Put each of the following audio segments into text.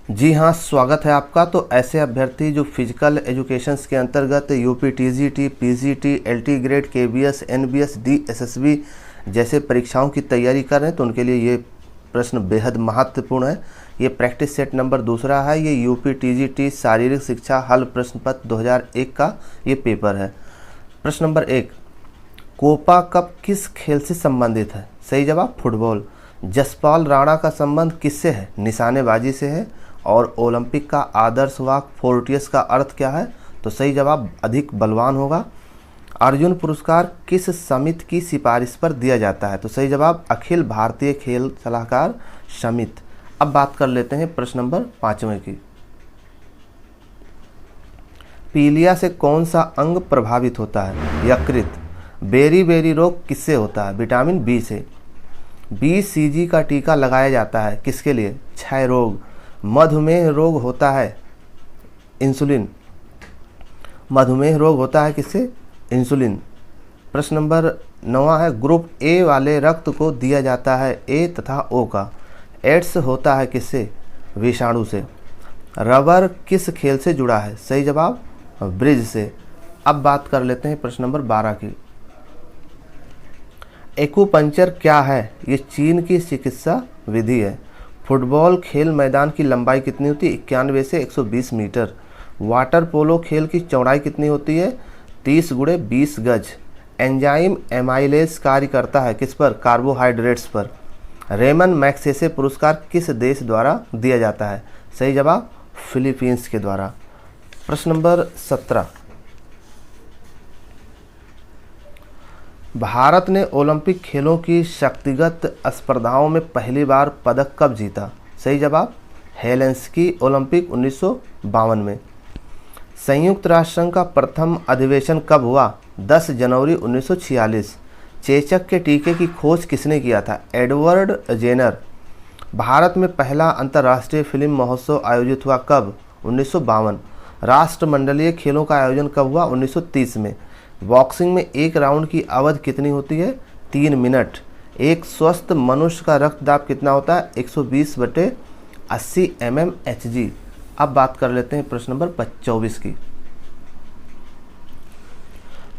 जी हाँ, स्वागत है आपका। तो ऐसे अभ्यर्थी जो फिजिकल एजुकेशंस के अंतर्गत UP TGT, PGT, LT grade, KBS, NBS, DSSB जैसे परीक्षाओं की तैयारी कर रहे हैं तो उनके लिए ये प्रश्न बेहद महत्वपूर्ण है। ये प्रैक्टिस सेट नंबर दूसरा है। ये यूपी टीजीटी शारीरिक शिक्षा हल प्रश्न पत्र 2001 का ये पेपर है। प्रश्न नंबर 1, कोपा कप किस खेल से संबंधित है? सही जवाब फुटबॉल। जसपाल राणा का संबंध किससे है? निशानेबाजी से है। और ओलंपिक का आदर्श वाक्य फोर्टियस का अर्थ क्या है? तो सही जवाब अधिक बलवान होगा। अर्जुन पुरस्कार किस समिति की सिफारिश पर दिया जाता है? तो सही जवाब अखिल भारतीय खेल सलाहकार समिति। अब बात कर लेते हैं प्रश्न नंबर 5वें की। पीलिया से कौन सा अंग प्रभावित होता है? यकृत। बेरी बेरी रोग किससे होता है? विटामिन बी से। बीसीजी का टीका लगाया जाता है किसके लिए? क्षय रोग। मधुमेह रोग होता है इंसुलिन। मधुमेह रोग होता है किससे? इंसुलिन। प्रश्न नंबर 9 है, ग्रुप ए वाले रक्त को दिया जाता है ए तथा ओ का। एड्स होता है किससे? विषाणु से। रबर किस खेल से जुड़ा है? सही जवाब ब्रिज से। अब बात कर लेते हैं प्रश्न नंबर 12 की। एक्यूपंक्चर क्या है? ये चीन की चिकित्सा विधि है। फुटबॉल खेल मैदान की लंबाई कितनी होती है? 91 से 120 मीटर। वाटर पोलो खेल की चौड़ाई कितनी होती है? 30 × 20 गज। एंजाइम एमाइलेज कार्य करता है किस पर? कार्बोहाइड्रेट्स पर। रेमन मैग्सेसे पुरस्कार किस देश द्वारा दिया जाता है? सही जवाब फिलीपींस के द्वारा। प्रश्न नंबर 17, भारत ने ओलंपिक खेलों की शक्तिगत स्पर्धाओं में पहली बार पदक कब जीता? सही जवाब हेलेंस्की ओलंपिक 1952 में। संयुक्त राष्ट्र संघ का प्रथम अधिवेशन कब हुआ? 10 जनवरी 1946। चेचक के टीके की खोज किसने किया था? Edward Jenner. भारत में पहला अंतर्राष्ट्रीय फिल्म महोत्सव आयोजित हुआ कब? 1952। राष्ट्रमंडलीय खेलों का आयोजन कब हुआ? 1930 में। बॉक्सिंग में एक राउंड की अवधि कितनी होती है? 3 मिनट। एक स्वस्थ मनुष्य का रक्तदाब कितना होता है? 120/80 mmHg। अब बात कर लेते हैं प्रश्न नंबर 24 की।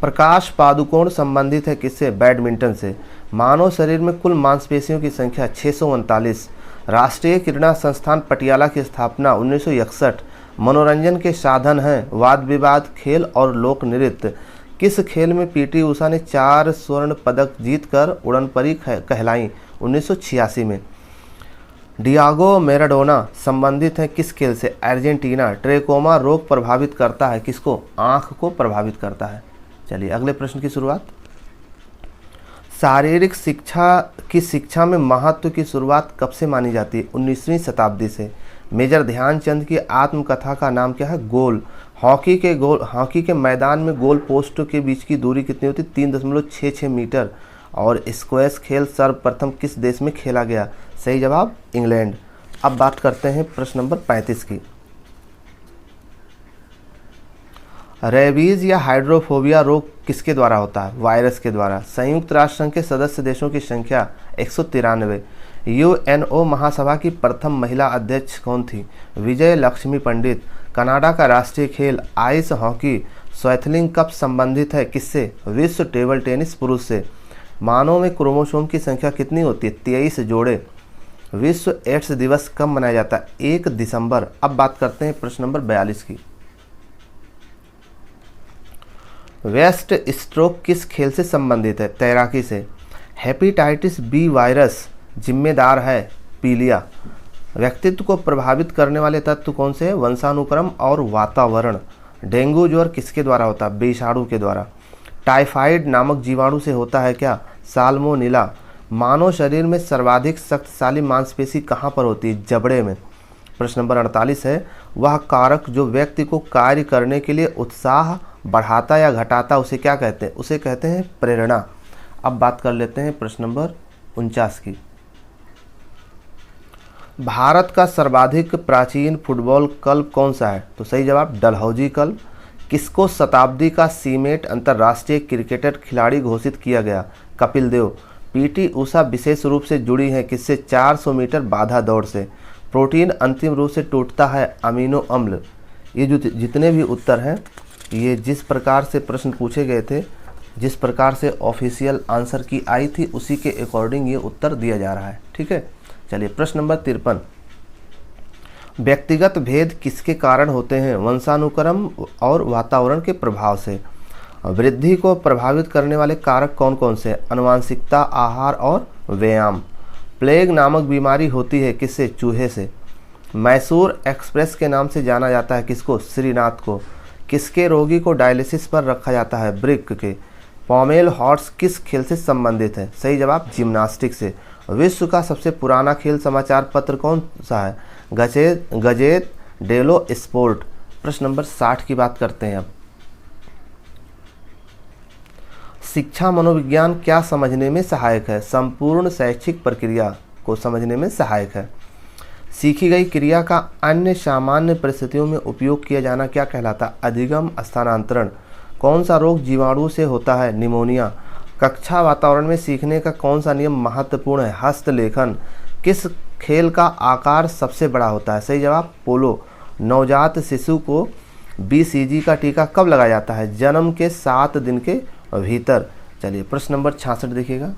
प्रकाश पादुकोण संबंधित है किससे? बैडमिंटन से। मानव शरीर में कुल मांसपेशियों की संख्या 639। राष्ट्रीय क्रीड़ा संस्थान पटियाला की स्थापना 1961। मनोरंजन के साधन हैं वाद विवाद, खेल और लोक नृत्य। किस खेल में पीटी उषा ने 4 स्वर्ण पदक जीतकर उड़नपरी कहलाईं? 1986 में। डियागो मैराडोना संबंधित है किस खेल से? अर्जेंटीना। ट्रेकोमा रोग प्रभावित करता है किसको? आंख को प्रभावित करता है। चलिए अगले प्रश्न की शुरुआत। शारीरिक शिक्षा में महत्व की शुरुआत कब से मानी जाती है? 19वीं शताब्दी से। मेजर ध्यानचंद की आत्मकथा का नाम क्या है? गोल। हॉकी के मैदान में गोल पोस्ट के बीच की दूरी कितनी होती है? 3.66 मीटर। और स्क्वैश खेल सर्वप्रथम किस देश में खेला गया? सही जवाब इंग्लैंड। अब बात करते हैं प्रश्न नंबर 35 की। रेबीज या हाइड्रोफोबिया रोग किसके द्वारा होता है? वायरस के द्वारा। संयुक्त राष्ट्र संघ के सदस्य देशों की संख्या 193। यूएनओ महासभा की प्रथम महिला अध्यक्ष कौन थी? विजय लक्ष्मी पंडित। कनाडा का राष्ट्रीय खेल आइस हॉकी। स्वैथलिंग कप संबंधित है किससे? विश्व टेबल टेनिस पुरुष से। मानव में क्रोमोसोम की संख्या कितनी होती है? 23 जोड़े। विश्व एड्स दिवस कब मनाया जाता है? 1 दिसंबर। अब बात करते हैं प्रश्न नंबर 42 की। वेस्ट स्ट्रोक किस खेल से संबंधित है? तैराकी से। हेपेटाइटिस बी वायरस जिम्मेदार है पीलिया। व्यक्तित्व को प्रभावित करने वाले तत्व कौन से हैं? वंशानुक्रम और वातावरण। डेंगू ज्वर किसके द्वारा होता है? विषाणु के द्वारा। टाइफाइड नामक जीवाणु से होता है क्या? साल्मोनेला। मानव शरीर में सर्वाधिक शक्तिशाली मांसपेशी कहाँ पर होती है? जबड़े में। प्रश्न नंबर 48 है, वह कारक जो व्यक्ति को कार्य करने के लिए उत्साह बढ़ाता या घटाता उसे क्या कहते हैं? उसे कहते हैं प्रेरणा। अब बात कर लेते हैं प्रश्न नंबर 49 की। भारत का सर्वाधिक प्राचीन फुटबॉल क्लब कौन सा है? तो सही जवाब डलहौजी क्लब। किसको शताब्दी का सीमेंट अंतर्राष्ट्रीय क्रिकेटर खिलाड़ी घोषित किया गया? कपिल देव। पीटी उषा विशेष रूप से जुड़ी है किससे? 400 मीटर बाधा दौड़ से। प्रोटीन अंतिम रूप से टूटता है अमीनो अम्ल। ये जो जितने भी उत्तर हैं ये जिस प्रकार से प्रश्न पूछे गए थे, जिस प्रकार से ऑफिशियल आंसर की आई थी उसी के अकॉर्डिंग ये उत्तर दिया जा रहा है। ठीक है, चलिए प्रश्न नंबर 53। व्यक्तिगत भेद किसके कारण होते हैं? वंशानुक्रम और वातावरण के प्रभाव से। वृद्धि को प्रभावित करने वाले कारक कौन कौन से? आनुवांशिकता, आहार और व्यायाम। प्लेग नामक बीमारी होती है किससे? चूहे से। मैसूर एक्सप्रेस के नाम से जाना जाता है किसको? श्रीनाथ को। किसके रोगी को डायलिसिस पर रखा जाता है? वृक्क के। पॉमेल हॉर्स किस खेल से संबंधित है? सही जवाब जिम्नास्टिक से। विश्व का सबसे पुराना खेल समाचार पत्र कौन सा है? गजेट डेलो स्पोर्ट। प्रश्न नंबर 60 की बात करते हैं अब। शिक्षा मनोविज्ञान क्या समझने में सहायक है? संपूर्ण शैक्षिक प्रक्रिया को समझने में सहायक है। सीखी गई क्रिया का अन्य सामान्य परिस्थितियों में उपयोग किया जाना क्या कहलाता? अधिगम स्थानांतरण। कौन सा रोग जीवाणु से होता है? निमोनिया। कक्षा वातावरण में सीखने का कौन सा नियम महत्वपूर्ण है? हस्तलेखन। किस खेल का आकार सबसे बड़ा होता है? सही जवाब पोलो। नवजात शिशु को BCG का टीका कब लगाया जाता है? जन्म के 7 दिन के भीतर। चलिए प्रश्न नंबर 66 देखिएगा।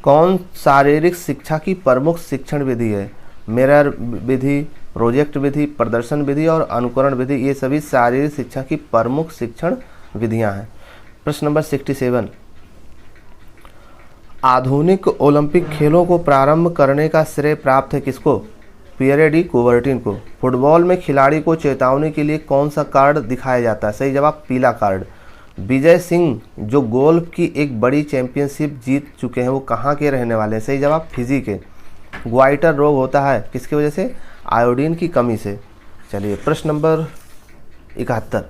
कौन शारीरिक शिक्षा की प्रमुख शिक्षण विधि है? मिरर विधि, प्रोजेक्ट विधि, प्रदर्शन विधि और अनुकरण विधि, ये सभी शारीरिक शिक्षा की प्रमुख शिक्षण विधियां हैं। प्रश्न नंबर 67। आधुनिक ओलंपिक खेलों को प्रारंभ करने का श्रेय प्राप्त है किसको? पियरे डी कुबर्टिन को। फुटबॉल में खिलाड़ी को चेतावनी के लिए कौन सा कार्ड दिखाया जाता है? सही जवाब पीला कार्ड। विजय सिंह जो गोल्फ की एक बड़ी चैंपियनशिप जीत चुके हैं वो कहाँ के रहने वाले हैं? सही जवाब फिजी के। ग्वाइटर रोग होता है किसकी वजह से? आयोडीन की कमी से। चलिए प्रश्न नंबर 71।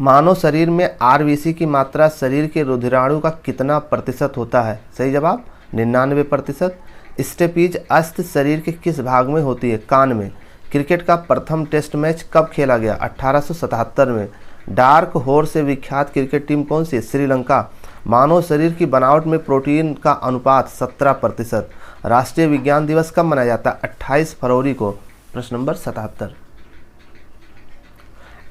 मानव शरीर में RBC की मात्रा शरीर के रुधिराणु का कितना प्रतिशत होता है? सही जवाब 99%। स्टेपीज अस्त शरीर के किस भाग में होती है? कान में। क्रिकेट का प्रथम टेस्ट मैच कब खेला गया? 1877 में। डार्क हॉर्स से विख्यात क्रिकेट टीम कौन सी है? श्रीलंका। मानव शरीर की बनावट में प्रोटीन का अनुपात 17%। राष्ट्रीय विज्ञान दिवस कब मनाया जाता है? 28 फरवरी को। प्रश्न नंबर 77।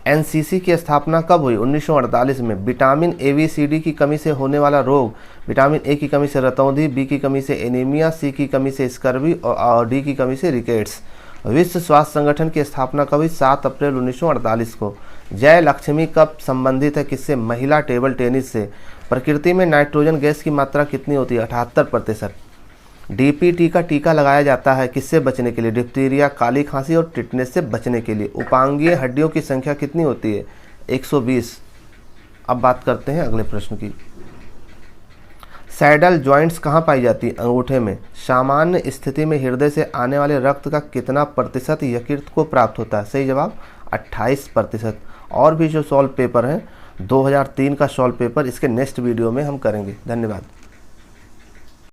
NCC की स्थापना कब हुई? 1948 में। विटामिन ABCD की कमी से होने वाला रोग। विटामिन A की कमी से रतौंधी, B की कमी से एनीमिया, C की कमी से स्कर्वी और D की कमी से रिकेट्स। विश्व स्वास्थ्य संगठन की स्थापना कब हुई? 7 अप्रैल 1948 को। जय लक्ष्मी कब संबंधित है किससे? महिला टेबल टेनिस से। प्रकृति में नाइट्रोजन गैस की मात्रा कितनी होती है? 78%। DPT का टीका लगाया जाता है किससे बचने के लिए? डिप्थीरिया, काली खांसी और टिटनेस से बचने के लिए। उपांगीय हड्डियों की संख्या कितनी होती है? 120। अब बात करते हैं अगले प्रश्न की। सैडल जॉइंट्स कहाँ पाई जाती है? अंगूठे में। सामान्य स्थिति में हृदय से आने वाले रक्त का कितना प्रतिशत यकृत को प्राप्त होता है? सही जवाब 28%। और भी जो सॉल्व पेपर हैं 2003 का सॉल्व पेपर इसके नेक्स्ट वीडियो में हम करेंगे। धन्यवाद।